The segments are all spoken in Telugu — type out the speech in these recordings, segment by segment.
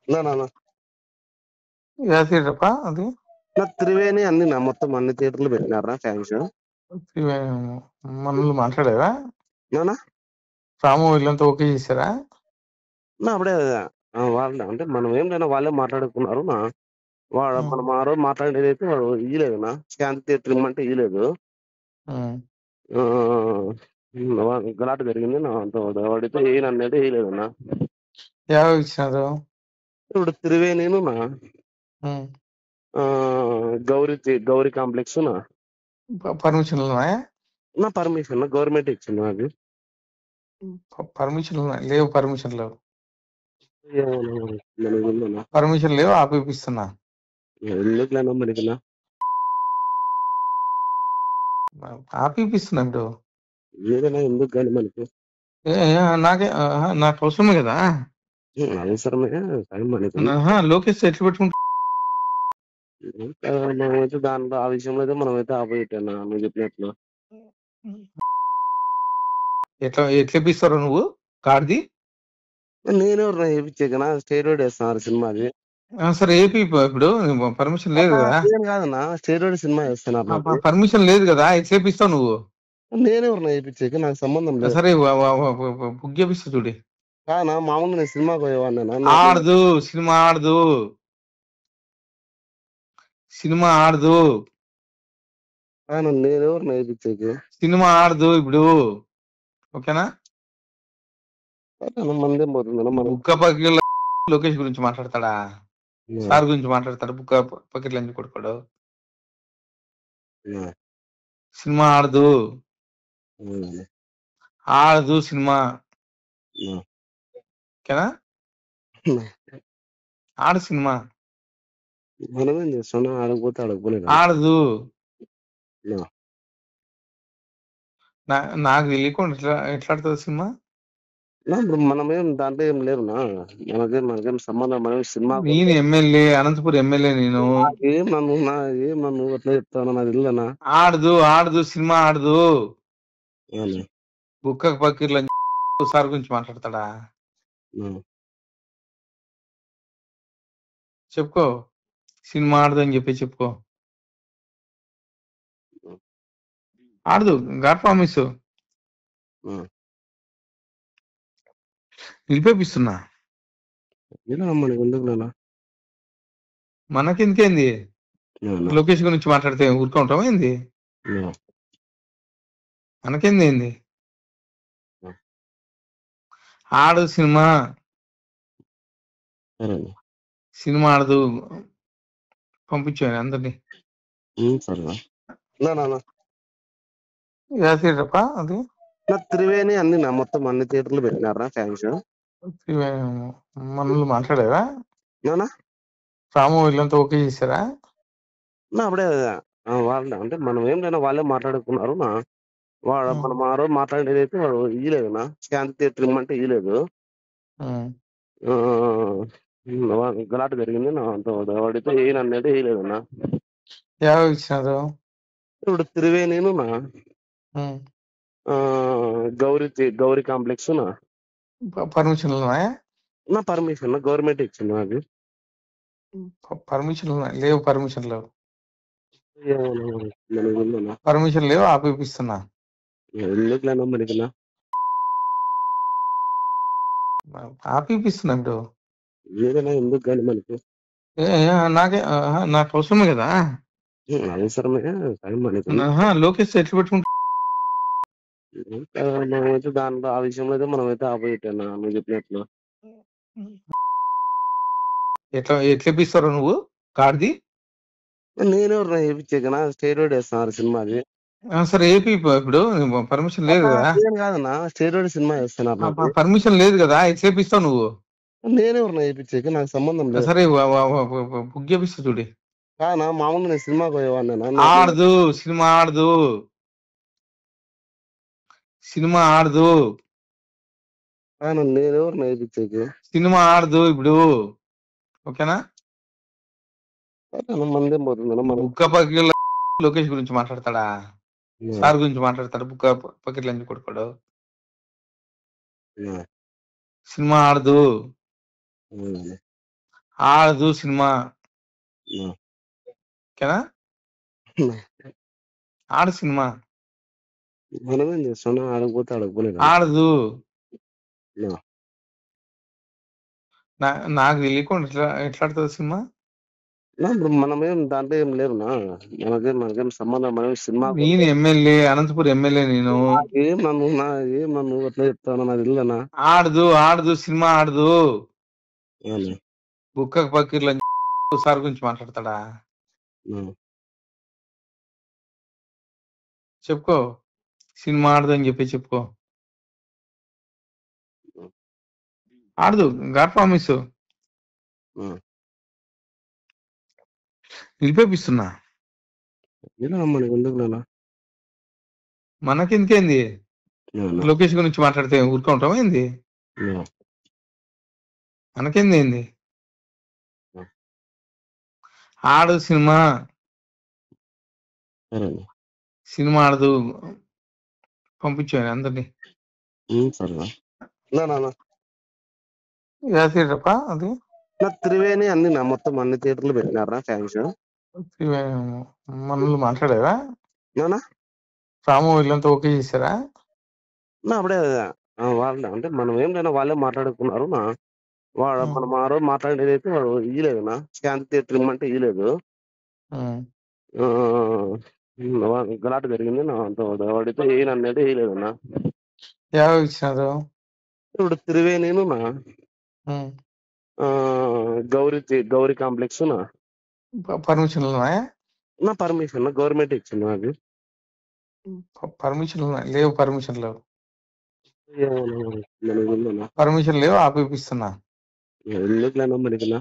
నా నా నా. ఏ థియేటరప్ప అది? నా త్రివేణి అన్ని నా మొత్తం అన్ని థియేటర్లు పెట్టినారా ఫ్యాన్స్? మనల్ని మాట్లాడారా? నానా రాము వీళ్ళంతా ఓకే చేశారా? నా అప్పుడే వాళ్ళు అంటే మనం ఏం లేనా వాళ్ళే మాట్లాడుకున్నారు నా. వాడు మనం ఆ రోజు మాట్లాడేది అయితే వాడు ఇయ్యలేదు నా శాంతి థియేటర్ ఇమ్మంటే ఇయ్యలేదు. గలాట జరిగింది నా అంత వాడితే ఏ నన్నైతే వేయలేదు నా. ఎవరు ఇచ్చినారు? ఇప్పుడు త్రివేణిను నా గౌరీ కాంప్లెక్స్ నా పర్మిషన్లు ఉన్నాయా? నా పర్మిషన్ గవర్నమెంట్ ఇచ్చింది నాకు. పర్మిషన్లు లేవు. పర్మిషన్లు మనకి పర్మిషన్ లేవు. ఆపిస్తున్నా. ఎందుకులేనా మనకి ఆపిస్తున్నా ఇప్పుడు. ఏదైనా ఎందుకు కానీ మనకి నాకే నాకు అవసరమే కదా. అవసరమే కానీ మనకి లోకేష్ ఎట్లు పెట్టుకుంటా మనమైతే దాంట్లో ఆ విషయంలో అయితే మనమైతే ఆపోజిట్ అన్నా నువ్వు చెప్పినట్లు. ఎట్లా ఇప్పిస్తారో నువ్వు కార్ది? నేనే చేయించాకనా స్టేరోయిడ్ వేస్తున్నారు సినిమాది. సరే ఏపీ ఇప్పుడు పర్మిషన్ లేదు కదా. కాదన్నా స్టేరోయిడ్ సినిమా వేస్తున్నారు నాకు. పర్మిషన్ లేదు కదా. ఎట్లా ఇప్పిస్తావు నువ్వు? నేనే చేయించాక నాకు సంబంధం లేదు. సరే బుక్ చేపిస్తా చూడి. కాదన్నా మామూలుగా నేను సినిమాకి పోయేవాడినా. ఆడదు సినిమా ఆడదు. సినిమా ఆడదు. నేనెవరు నేర్పించేకి? సినిమా ఆడదు ఇప్పుడు. ఓకేనా? మందేం పోతుంది బుక్క పకెట్ల లోకేష్ గురించి మాట్లాడతాడా? సార్ గురించి మాట్లాడతాడు. బుక్క పకెట్ల నుంచి కొడుకోడు. సినిమా ఆడదు. ఆడదు సినిమా. ఓకేనా? ఆడు సినిమా మనమేం చేస్తాను ఆడకపోతే ఆడకపోలేదు. ఆడదు. నాకు తెలియకుండా ఎట్లా ఆడుతుంది సినిమా? ఇప్పుడు మనమేం దాంట్లో ఏం లేవునా. మనకేం సంబంధం. మనం సినిమా నేను ఎమ్మెల్యే, అనంతపురం ఎమ్మెల్యే. నేను ఏం నన్ను అట్లా చెప్తాను నాకు తెలియదనా. ఆడదు సినిమా ఆడదు. బుక్క పకీర్ల సార్ గురించి మాట్లాడతాడా? చెప్పుకో. సినిమా ఆడదు అని చెప్పి చెప్పుకో. ఆడదు. గాడ్ ప్రామిస్ నిలిపేపిస్తున్నా. మనకెందుకేంది? లోకేష్ గురించి మాట్లాడితే ఊరుకుంటామా ఏంది? మనకేంది ఏంది? ఆడు సినిమా ఆడదు. పంపించాను అందరినీ. థియేటరప్ప అది? త్రివేణి అన్ని నా మొత్తం అన్ని థియేటర్లు పెట్టినారా ఫ్యాన్స్? మనల్ని మాట్లాడారా? రాము వీళ్ళంతా ఓకే చేశారా? అప్పుడే వాళ్ళు అంటే మనం ఏం లేనా వాళ్ళే మాట్లాడుకున్నారు నా. వాడు మనం ఆ రోజు మాట్లాడేది అయితే వాడు ఇయ్యలేదు నా శాంతి థియేటర్ ఇమ్మంటే ఇయ్యలేదు. గలాట జరిగింది నా అంత వాడితే ఏ నన్నైతే వేయలేదు నా. ఎవరు ఇచ్చినారు? ఇప్పుడు త్రివేణిను నా గౌరీ కాంప్లెక్స్ నా పర్మిషన్లు ఉన్నాయా? నా పర్మిషన్ గవర్నమెంట్ ఇచ్చింది నాకు. పర్మిషన్లు లేవు. పర్మిషన్లు పర్మిషన్ లేవు. ఆపిస్తున్నా. ఎందుకులేనా మనకి ఆపిస్తున్నా ఇప్పుడు. ఏదైనా ఎందుకు కానీ మనకి నాకు అవసరమే కదా. అవసరమే కానీ మనకి లోకేష్ ఎట్లు పెట్టుకుంటా మనమైతే దాంట్లో ఆ విషయంలో అయితే మనమైతే ఆపోజిట్ అన్నా నువ్వు చెప్పినట్లు. ఎట్లా ఇప్పిస్తారో నువ్వు కార్ది? నేనెవరు చేయించాకనా స్టేరోయిడ్ వేస్తున్నారు సినిమాది. సరే ఏపీ ఇప్పుడు పర్మిషన్ లేదు కదా. కాదన్నా స్టేరోయిడ్ సినిమా వేస్తున్నారు. పర్మిషన్ లేదు కదా. ఎట్లా ఇప్పిస్తావు నువ్వు? నేనెవరు చేయించాక నాకు సంబంధం లేదు. సరే బుక్ చేపిస్తా చూడి. కాదన్నా మామూలుగా నేను సినిమాకి పోయేవాడినా. ఆడదు సినిమా ఆడదు. సినిమా ఆడదు. నేనెవరు నేర్పించాక సినిమా ఆడదు ఇప్పుడు. ఓకేనా? మందేం పోతుంది బుక్క పకెట్ల లోకేష్ గురించి మాట్లాడతాడా? సార్ గురించి మాట్లాడతాడు. బుక్క పకెట్ల నుంచి కొడుకోడు. సినిమా ఆడదు. ఆడదు సినిమా. నా. ఓకేనా? నా. ఆడు సినిమా మనమేం చేస్తున్నాం ఆడకపోతే ఆడకపోలేదు ఆడదు. నా. నాకు తెలియకుండా ఎట్లా ఆడుతుంది సినిమా? నా ఇప్పుడు మనమేం దాంట్లో ఏం లేవునా, మనకేం సంబంధం, మనం సినిమా నేను ఎమ్మెల్యే, అనంతపురం ఎమ్మెల్యే నేను. ఏం నన్ను అట్లా చెప్తాను నాకు తెలియదనా. ఆడదు సినిమా ఆడదు. అవునా? బుక్క పకీర్ల సార్ గురించి మాట్లాడతాడా? నా. చెప్పుకో, సినిమా ఆడదు అని చెప్పి చెప్పుకో. ఆడదు, గాడ్ ప్రామిస్. నా. నిలిపేపిస్తున్నా. ఇలా మనకి ఎందుకు నాన్న? మనకెందుకేంది? నా. లోకేష్ గురించి మాట్లాడితే ఊరుకుంటావా ఏంది? నా. మనకేంది ఏంది? నా. ఆడు సినిమా. సరే సినిమా ఆడదు. పంపించాను అందరినీ. సరేనా. నా నా నా. యాసిరప్ప అది నా త్రివేణి అన్ని నా మొత్తం అన్ని థియేటర్లు పెట్టినారా థ్యాంక్స్. మనల్ని మాట్లాడారా? నానా రాము వీళ్ళంతా ఓకే చేశారా? నా అప్పుడే వాళ్ళు అంటే మనం ఏం లేనా వాళ్ళే మాట్లాడుకున్నారు నా. మనం ఆ రోజు మాట్లాడేది అయితే వాడు ఇయ్యలేదు నా, శాంతి థియేటర్ ఇమ్మంటే ఇయ్యలేదు. గలాట జరిగింది నా, వాడితే ఏనన్నది వేయలేదు నా. ఎవరు ఇచ్చినారు? ఇప్పుడు త్రివేణిను నా, గౌరీ కాంప్లెక్స్ నా. పర్మిషన్ నా పర్మిషన్ గవర్నమెంట్ ఇచ్చింది నాకు. పర్మిషన్ లేవు. పర్మిషన్ లేవు. మనకి పర్మిషన్ లేవు, ఆపిస్తున్నా. ఎందుకులేనా మనకినా?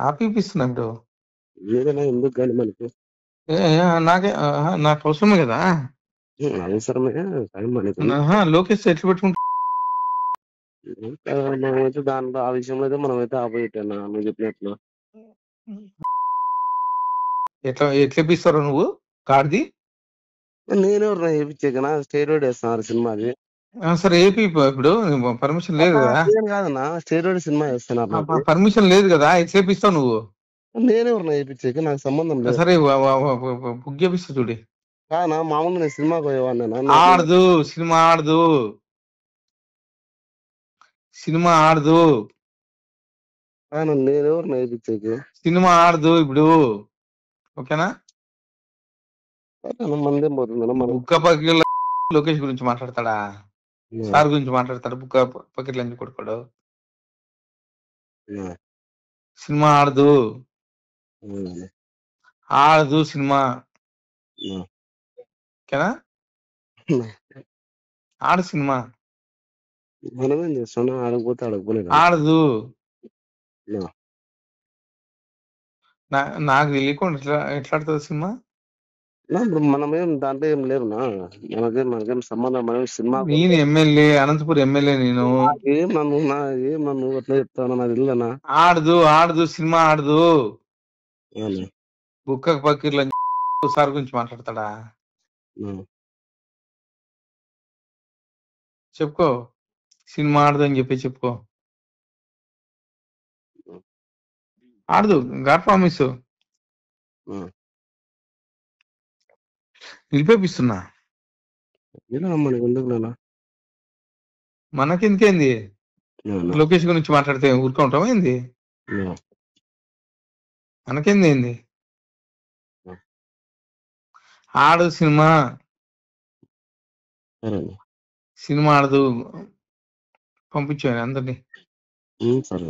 ఆపిస్తున్నా ఇప్పుడు. ఏదైనా ఎందుకు కానీ మనకి నాకు అవసరమే కదా. అవసరమే కానీ మనకి లోకేష్ ఎట్లా పెట్టుకుంటా మనమైతే దాంట్లో ఆ విషయంలో అయితే మనమైతే ఆపోజిట్ అన్నా నువ్వు చెప్పినట్లు. ఎట్లా ఇప్పిస్తారో నువ్వు కార్ది? నేనెవరు వేయించాకనా స్టేరోడ్ వేస్తున్నారు సినిమాది. సరే ఏపీ ఇప్పుడు పర్మిషన్ లేదు కదా. కాదన్నా స్టేరోడ్ సినిమా వేస్తున్నారు, పర్మిషన్ లేదు కదా, ఎట్లా ఇప్పిస్తావు నువ్వు? నేనెవరు వేయించాక నాకు సంబంధం లేదు. సరే బుక్ చేపిస్తా చూడి. కానా మామూలు నేను సినిమాకి పోయేవాడినా? ఆడదు సినిమా ఆడదు. సినిమా ఆడదు. నేనెవరు వేయించాక సినిమా ఆడదు ఇప్పుడు. ఓకేనా? మందేం పోతుందా? బుక్క పకీర్ల లోకేష్ గురించి మాట్లాడతాడా? సార్ గురించి మాట్లాడతాడు. బుక్క పకీర్ల ఎందుకు కొడుకోడు? సినిమా ఆడదు. ఆడదు సినిమా. ఓకేనా? ఆడు సినిమా. మనమేం చేస్తున్నాం ఆడకపోతే ఆడకపోలేదు. ఆడదు. నాకు తెలియకుండా ఎట్లా ఆడుతుంది సినిమా? ఇప్పుడు మనమేం దాంట్లో ఏం లేవునా, మనకేం సంబంధం, మనం సినిమా. నేను ఎమ్మెల్యే, అనంతపురం ఎమ్మెల్యే నేను. ఏం నన్ను అట్లా చెప్తాను నాకు తెలియదనా. ఆడదు సినిమా ఆడదు. అవునా? బుక్క పకీర్ల సార్ గురించి మాట్లాడతాడా? చెప్పుకో, సినిమా ఆడదు అని చెప్పి చెప్పుకో. ఆడదు, గాడ్ ప్రామిస్. నిలిపేపిస్తున్నా. మనకి ఎందుకు నాన్న? మనకెందుకేంది? లోకేష్ గురించి మాట్లాడితే ఊరుకుంటావా ఏంది? మనకేంది ఏంది? ఆడు సినిమా. సినిమా ఆడదు. పంపించాను అందరినీ. సరే